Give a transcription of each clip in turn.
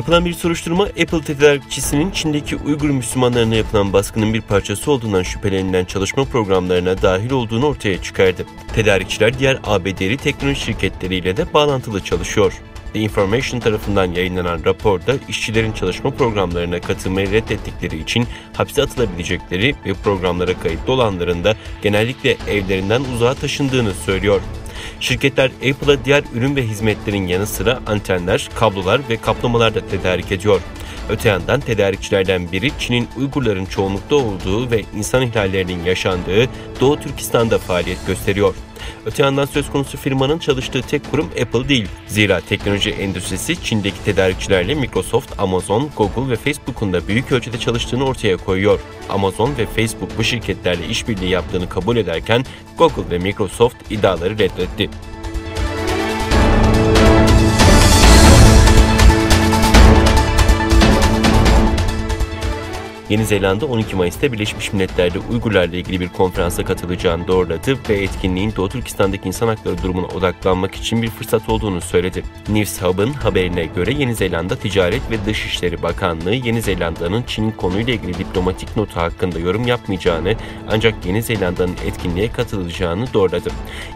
Yapılan bir soruşturma, Apple tedarikçisinin Çin'deki Uygur Müslümanlarına yapılan baskının bir parçası olduğundan şüphelenilen çalışma programlarına dahil olduğunu ortaya çıkardı. Tedarikçiler diğer ABD'li teknoloji şirketleriyle de bağlantılı çalışıyor. The Information tarafından yayınlanan raporda işçilerin çalışma programlarına katılmayı reddettikleri için hapse atılabilecekleri ve programlara kayıtlı olanların da genellikle evlerinden uzağa taşındığını söylüyor. Şirketler Apple'a diğer ürün ve hizmetlerin yanı sıra antenler, kablolar ve kaplamalar da tedarik ediyor. Öte yandan tedarikçilerden biri Çin'in Uygurların çoğunlukta olduğu ve insan ihlallerinin yaşandığı Doğu Türkistan'da faaliyet gösteriyor. Öte yandan söz konusu firmanın çalıştığı tek kurum Apple değil. Zira teknoloji endüstrisi Çin'deki tedarikçilerle Microsoft, Amazon, Google ve Facebook'un da büyük ölçüde çalıştığını ortaya koyuyor. Amazon ve Facebook bu şirketlerle işbirliği yaptığını kabul ederken Google ve Microsoft iddiaları reddetti. Yeni Zelanda 12 Mayıs'ta Birleşmiş Milletler'de Uygurlarla ilgili bir konferansa katılacağını doğruladı ve etkinliğin Doğu Türkistan'daki insan hakları durumuna odaklanmak için bir fırsat olduğunu söyledi. News Hub'ın haberine göre Yeni Zelanda Ticaret ve Dışişleri Bakanlığı, Yeni Zelanda'nın Çin konuyla ilgili diplomatik notu hakkında yorum yapmayacağını ancak Yeni Zelanda'nın etkinliğe katılacağını doğruladı.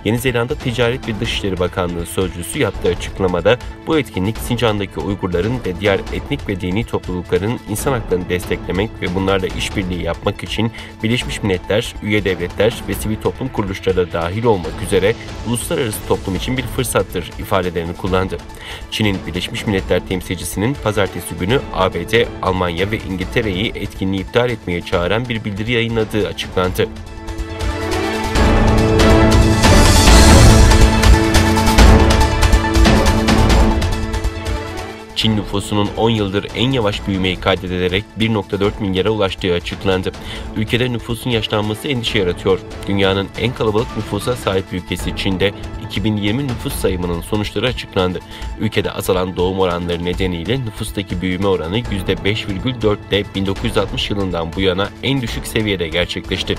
Yeni Zelanda Ticaret ve Dışişleri Bakanlığı sözcüsü yaptığı açıklamada bu etkinlik Sincan'daki Uygurların ve diğer etnik ve dini toplulukların insan haklarını desteklemek ve bunlarla işbirliği yapmak için Birleşmiş Milletler, üye devletler ve sivil toplum kuruluşları da dahil olmak üzere uluslararası toplum için bir fırsattır ifadelerini kullandı. Çin'in Birleşmiş Milletler temsilcisinin pazartesi günü ABD, Almanya ve İngiltere'yi etkinliği iptal etmeye çağıran bir bildiri yayınladığı açıklandı. Çin nüfusunun 10 yıldır en yavaş büyümeyi kaydederek 1,4 milyara ulaştığı açıklandı. Ülkede nüfusun yaşlanması endişe yaratıyor. Dünyanın en kalabalık nüfusa sahip ülkesi Çin'de 2020 nüfus sayımının sonuçları açıklandı. Ülkede azalan doğum oranları nedeniyle nüfustaki büyüme oranı %5,4'te 1960 yılından bu yana en düşük seviyede gerçekleşti.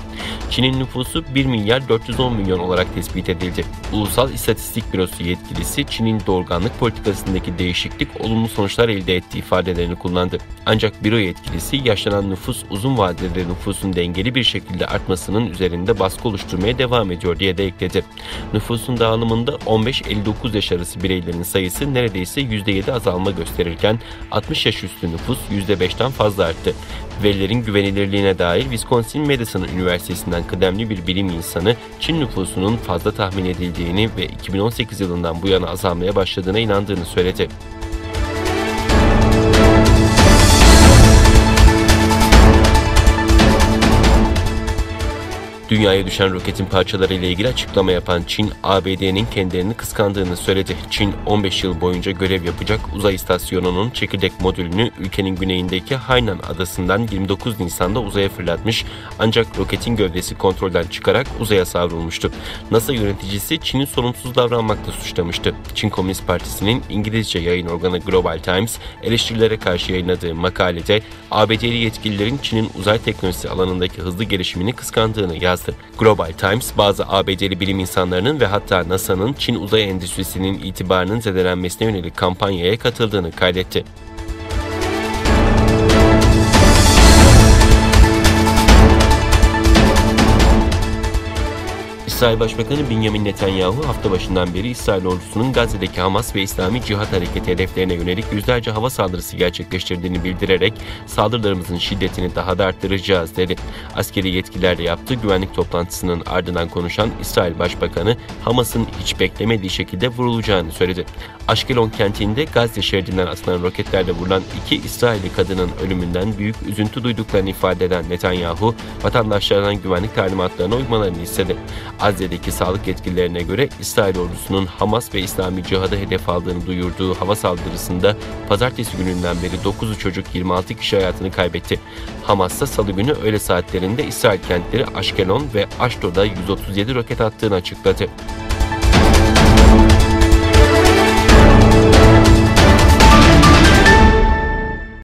Çin'in nüfusu 1 milyar 410 milyon olarak tespit edildi. Ulusal İstatistik Bürosu yetkilisi Çin'in doğurganlık politikasındaki değişiklik olumlu sonuçlar elde ettiği ifadelerini kullandı. Ancak büro yetkilisi yaşlanan nüfus uzun vadede nüfusun dengeli bir şekilde artmasının üzerinde baskı oluşturmaya devam ediyor diye de ekledi. Nüfusun dağılımında 15-59 yaş arası bireylerin sayısı neredeyse %7 azalma gösterirken 60 yaş üstü nüfus %5'ten fazla arttı. Verilerin güvenilirliğine dair Wisconsin Madison Üniversitesi'nden kıdemli bir bilim insanı Çin nüfusunun fazla tahmin edildiğini ve 2018 yılından bu yana azalmaya başladığına inandığını söyledi. Dünyaya düşen roketin parçaları ile ilgili açıklama yapan Çin, ABD'nin kendilerini kıskandığını söyledi. Çin, 15 yıl boyunca görev yapacak uzay istasyonunun çekirdek modülünü ülkenin güneyindeki Hainan adasından 29 Nisan'da uzaya fırlatmış ancak roketin gövdesi kontrolden çıkarak uzaya savrulmuştu. NASA yöneticisi Çin'i sorumsuz davranmakla suçlamıştı. Çin Komünist Partisi'nin İngilizce yayın organı Global Times, eleştirilere karşı yayınladığı makalede ABD'li yetkililerin Çin'in uzay teknolojisi alanındaki hızlı gelişimini kıskandığını yazdı. Global Times, bazı ABD'li bilim insanlarının ve hatta NASA'nın Çin uzay endüstrisinin itibarının zedelenmesine yönelik kampanyaya katıldığını kaydetti. İsrail Başbakanı Benjamin Netanyahu hafta başından beri İsrail ordusunun Gazze'deki Hamas ve İslami Cihat Hareketi hedeflerine yönelik yüzlerce hava saldırısı gerçekleştirdiğini bildirerek saldırılarımızın şiddetini daha da arttıracağız dedi. Askeri yetkililerle yaptığı güvenlik toplantısının ardından konuşan İsrail Başbakanı Hamas'ın hiç beklemediği şekilde vurulacağını söyledi. Ashkelon kentinde Gazze şeridinden atılan roketlerle vurulan 2 İsrailli kadının ölümünden büyük üzüntü duyduklarını ifade eden Netanyahu, vatandaşlardan güvenlik talimatlarına uymalarını istedi. Gazze'deki sağlık yetkililerine göre İsrail ordusunun Hamas ve İslami Cihad'ı hedef aldığını duyurduğu hava saldırısında pazartesi gününden beri 9 çocuk 26 kişi hayatını kaybetti. Hamas da salı günü öğle saatlerinde İsrail kentleri Ashkelon ve Ashdod'a 137 roket attığını açıkladı.